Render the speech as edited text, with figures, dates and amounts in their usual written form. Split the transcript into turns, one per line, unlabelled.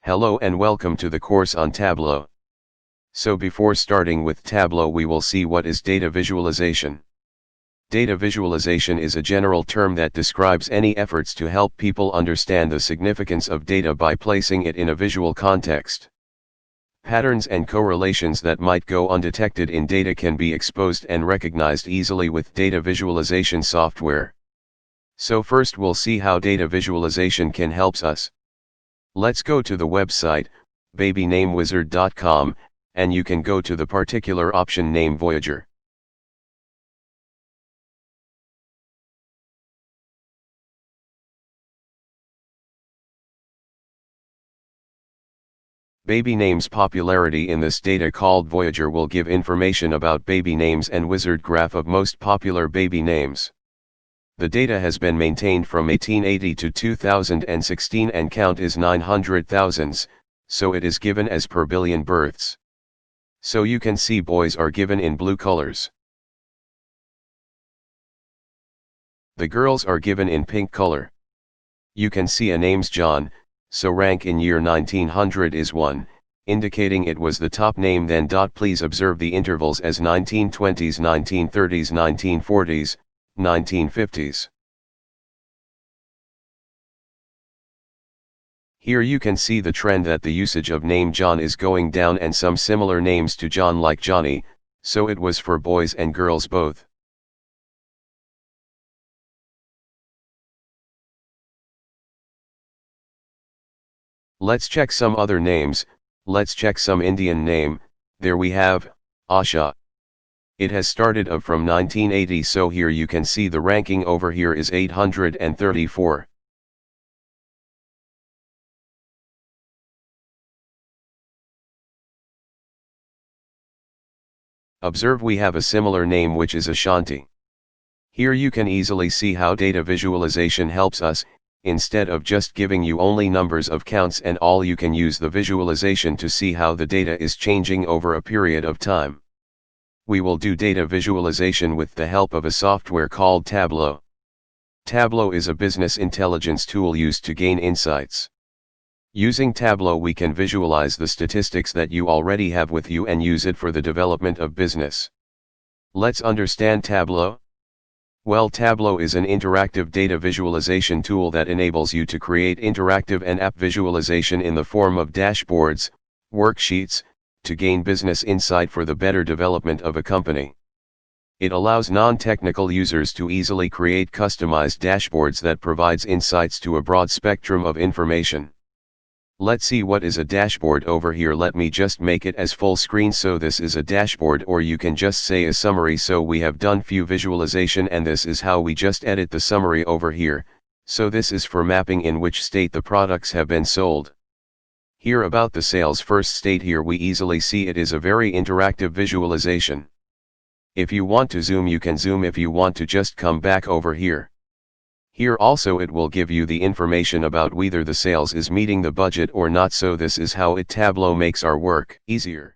Hello and welcome to the course on Tableau. So before starting with Tableau we will see what is data visualization. Data visualization is a general term that describes any efforts to help people understand the significance of data by placing it in a visual context. Patterns and correlations that might go undetected in data can be exposed and recognized easily with data visualization software. So first we'll see how data visualization can help us. Let's go to the website, babynamewizard.com, and you can go to the particular option name Voyager. Baby names popularity in this data called Voyager will give information about baby names and wizard graph of most popular baby names. The data has been maintained from 1880 to 2016 and count is 900,000, so it is given as per billion births. So you can see boys are given in blue colors. The girls are given in pink color. You can see a name's John, so rank in year 1900 is 1, indicating it was the top name then. Please observe the intervals as 1920s, 1930s, 1940s, 1950s. Here you can see the trend that the usage of name John is going down and some similar names to John like Johnny, so it was for boys and girls both. Let's check some other names. Let's check some Indian name. There we have, Asha. It has started from 1980, so here you can see the ranking over here is 834. Observe we have a similar name which is Ashanti. Here you can easily see how data visualization helps us. Instead of just giving you only numbers of counts and all, you can use the visualization to see how the data is changing over a period of time. We will do data visualization with the help of a software called Tableau. Tableau is a business intelligence tool used to gain insights. Using Tableau we can visualize the statistics that you already have with you and use it for the development of business. Let's understand Tableau. Well, Tableau is an interactive data visualization tool that enables you to create interactive and app visualization in the form of dashboards, worksheets, to gain business insight for the better development of a company. It allows non-technical users to easily create customized dashboards that provides insights to a broad spectrum of information. Let's see what is a dashboard over here. Let me just make it as full screen. So this is a dashboard, or you can just say a summary. So we have done few visualization and this is how we just edit the summary over here. So this is for mapping in which state the products have been sold. Here about the sales first state, here we easily see it is a very interactive visualization. If you want to zoom you can zoom, if you want to just come back over here. Here also it will give you the information about whether the sales is meeting the budget or not. So this is how Tableau makes our work easier.